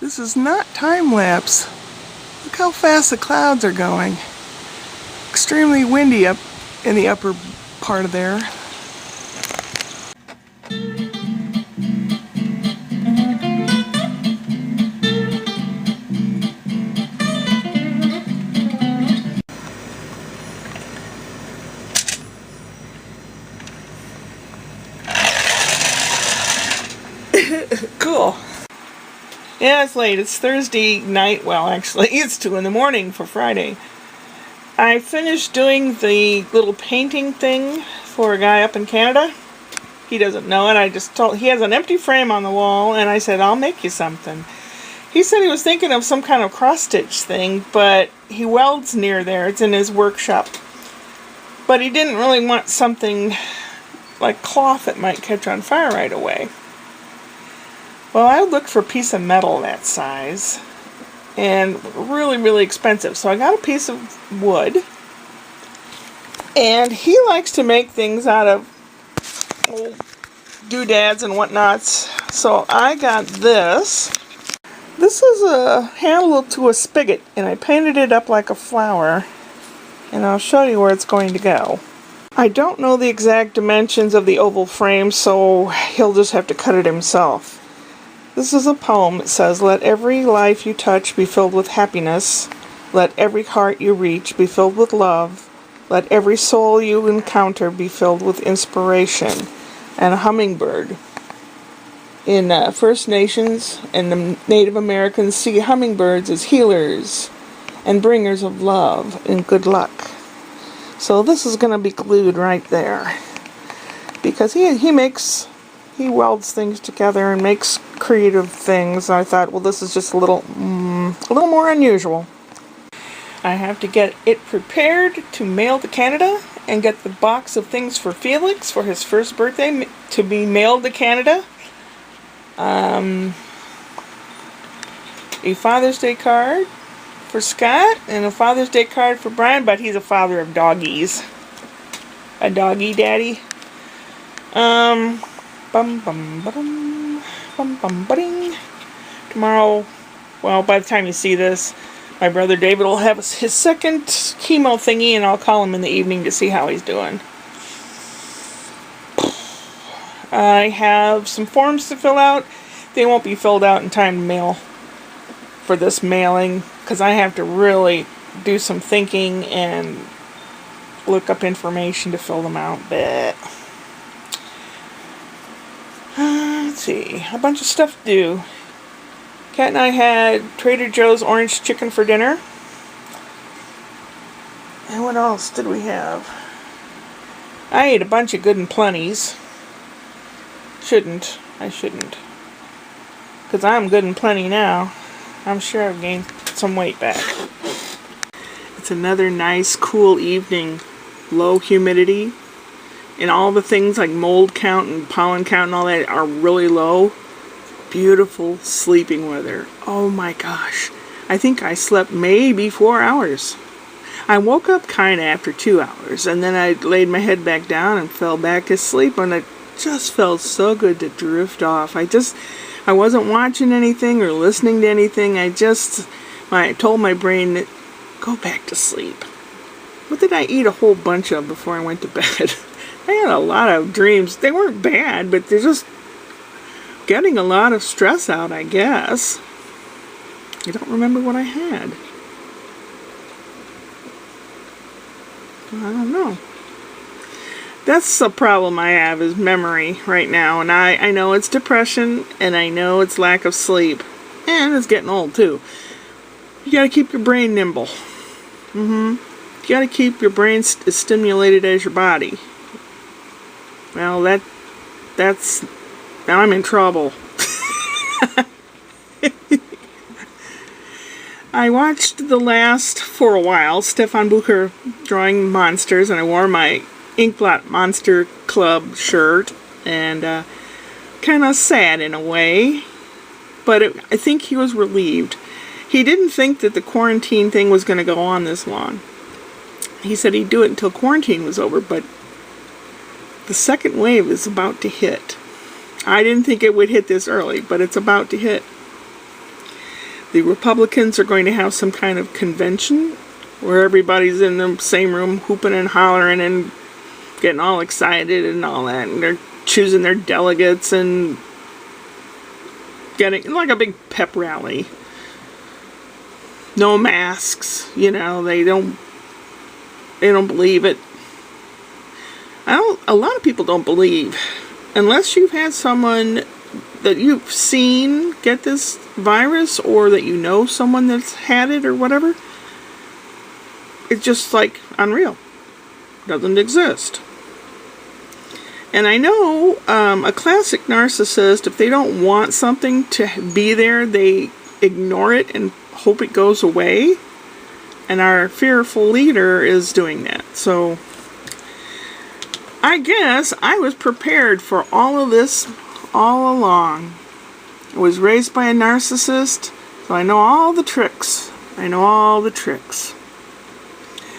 This is not time-lapse. Look how fast the clouds are going. Extremely windy up in the upper part of there. Cool. Yeah, it's late. It's Thursday night. Well, actually, it's 2 in the morning for Friday. I finished doing the little painting thing for a guy up in Canada. He doesn't know it. I just told he has an empty frame on the wall, and I said, I'll make you something. He said he was thinking of some kind of cross-stitch thing, but he welds near there. It's in his workshop. But he didn't really want something like cloth that might catch on fire right away. Well, I looked for a piece of metal that size, and really, really expensive. So I got a piece of wood, and he likes to make things out of old doodads and whatnots. So I got this. This is a handle to a spigot, and I painted it up like a flower, and I'll show you where it's going to go. I don't know the exact dimensions of the oval frame, so he'll just have to cut it himself. This is a poem. It says, "Let every life you touch be filled with happiness. Let every heart you reach be filled with love. Let every soul you encounter be filled with inspiration." And a hummingbird. In First Nations and the Native Americans see hummingbirds as healers and bringers of love and good luck. So this is going to be glued right there. Because he welds things together and makes creative things. I thought, well, this is just a little more unusual. I have to get it prepared to mail to Canada and get the box of things for Felix for his first birthday to be mailed to Canada. A Father's Day card for Scott and a Father's Day card for Brian, but he's a father of doggies. A doggy daddy. Tomorrow, well, by the time you see this, my brother David will have his second chemo thingy, and I'll call him in the evening to see how he's doing. I have some forms to fill out. They won't be filled out in time to mail for this mailing, because I have to really do some thinking and look up information to fill them out. But let's see, a bunch of stuff to do. Kat and I had Trader Joe's orange chicken for dinner. And what else did we have? I ate a bunch of Good and Plenty's. I shouldn't. Because I'm good and plenty now. I'm sure I've gained some weight back. It's another nice, cool evening. Low humidity. And all the things like mold count and pollen count and all that are really low. Beautiful sleeping weather. Oh my gosh. I think I slept maybe 4 hours. I woke up kind of after 2 hours. And then I laid my head back down and fell back asleep. And it just felt so good to drift off. I wasn't watching anything or listening to anything. I told my brain, go back to sleep. What did I eat a whole bunch of before I went to bed? I had a lot of dreams. They weren't bad, but they're just getting a lot of stress out, I guess. I don't remember what I had. I don't know. That's the problem I have, is memory right now. And I know it's depression, and I know it's lack of sleep. And it's getting old, too. You gotta keep your brain nimble. You gotta keep your brain as stimulated as your body. Well, that's... Now I'm in trouble. I watched for a while, Stefan Bucher drawing monsters, and I wore my Inkblot Monster Club shirt, and kind of sad in a way, but I think he was relieved. He didn't think that the quarantine thing was going to go on this long. He said he'd do it until quarantine was over, but the second wave is about to hit. I didn't think it would hit this early, but it's about to hit. the Republicans are going to have some kind of convention where everybody's in the same room hooping and hollering and getting all excited and all that, and they're choosing their delegates and getting like a big pep rally. No masks, you know, they don't believe it. A lot of people don't believe, unless you've had someone that you've seen get this virus, or that you know someone that's had it or whatever. It's just like unreal. Doesn't exist. And I know a classic narcissist, if they don't want something to be there, they ignore it and hope it goes away. And our fearful leader is doing that. So I guess I was prepared for all of this all along. I was raised by a narcissist, so I know all the tricks. I know all the tricks.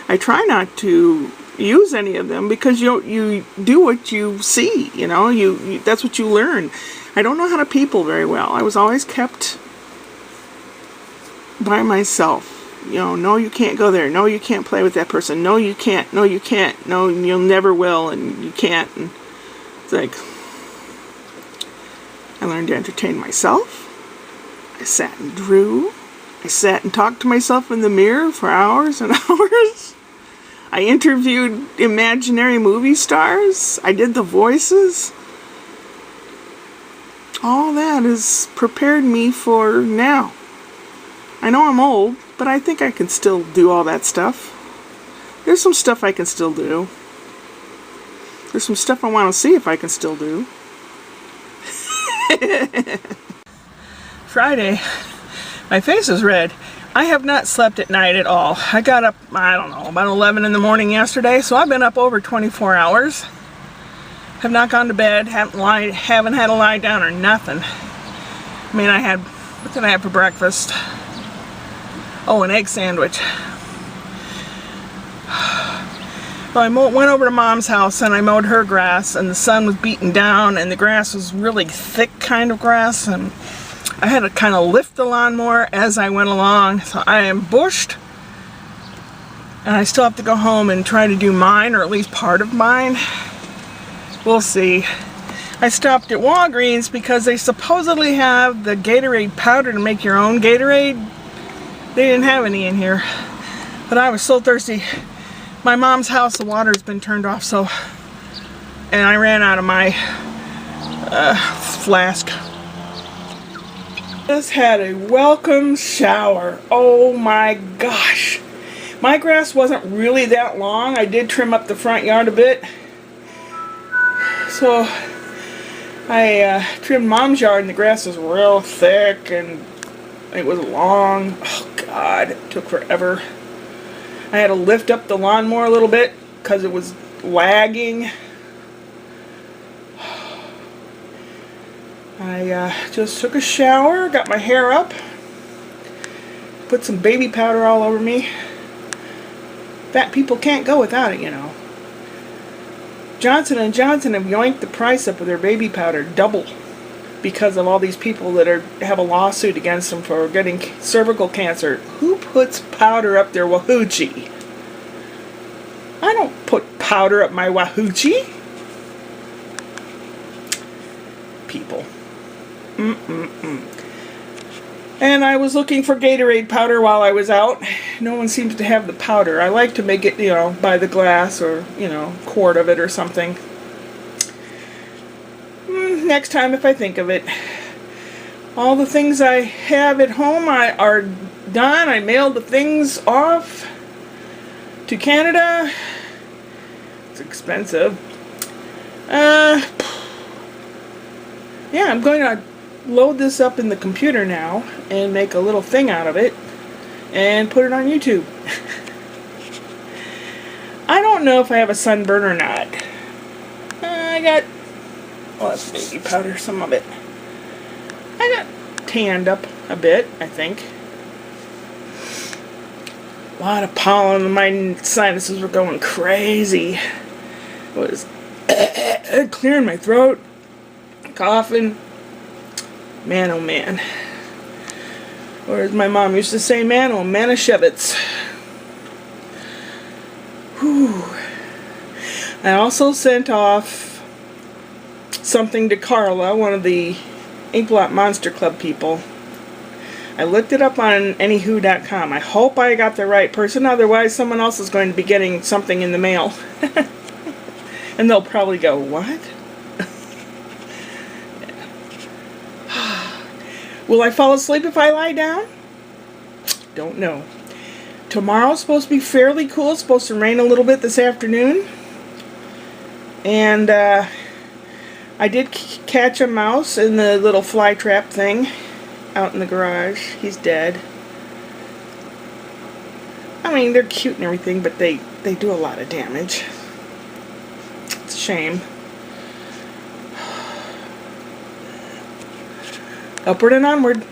I try not to use any of them because you do what you see, you know, you that's what you learn. I don't know how to people very well. I was always kept by myself. You know, no, you can't go there. No, you can't play with that person. No, you can't. No, you can't. No, you'll never will, and you can't. And it's like, I learned to entertain myself. I sat and drew. I sat and talked to myself in the mirror for hours and hours. I interviewed imaginary movie stars. I did the voices. All that has prepared me for now. I know I'm old, but I think I can still do all that stuff. There's some stuff I can still do. There's some stuff I want to see if I can still do. Friday. My face is red. I have not slept at night at all. I got up, I don't know, about 11 in the morning yesterday, so I've been up over 24 hours. Have not gone to bed, haven't had to lie down or nothing. I mean, what did I have for breakfast? Oh, an egg sandwich. Well, I went over to Mom's house and I mowed her grass, and the sun was beating down and the grass was really thick kind of grass, and I had to kind of lift the lawnmower as I went along, so I am bushed. And I still have to go home and try to do mine, or at least part of mine. We'll see. I stopped at Walgreens because they supposedly have the Gatorade powder to make your own Gatorade. They didn't have any in here. But I was so thirsty. My mom's house, the water's been turned off, so... And I ran out of my flask. Just had a welcome shower. Oh my gosh. My grass wasn't really that long. I did trim up the front yard a bit. So I trimmed Mom's yard and the grass was real thick and it was long. Oh God, it took forever. I had to lift up the lawnmower a little bit because it was lagging. I just took a shower, got my hair up, put some baby powder all over me. Fat people can't go without it, you know. Johnson & Johnson have yoinked the price up of their baby powder double because of all these people that have a lawsuit against them for getting cervical cancer. Who puts powder up their wahoochie? I don't put powder up my wahoochie. People. And I was looking for Gatorade powder while I was out. No one seems to have the powder. I like to make it, you know, by the glass or, you know, quart of it or something. Next time if I think of it. All the things I have at home are done. I mailed the things off to Canada. It's expensive. Yeah, I'm going to load this up in the computer now and make a little thing out of it and put it on YouTube. I don't know if I have a sunburn or not. I got, well, that's baby powder, some of it. I got tanned up a bit, I think. A lot of pollen, my sinuses were going crazy. It was clearing my throat, coughing. Man, oh man. Or as my mom used to say, Manischewitz. Whew. I also sent off something to Carla, one of the Inkblot Monster Club people. I looked it up on Anywho.com. I hope I got the right person, otherwise someone else is going to be getting something in the mail. And they'll probably go, what? Will I fall asleep if I lie down? Don't know. Tomorrow's supposed to be fairly cool. It's supposed to rain a little bit this afternoon. And I did catch a mouse in the little fly trap thing out in the garage. He's dead. I mean, they're cute and everything, but they do a lot of damage. It's a shame. Upward and onward.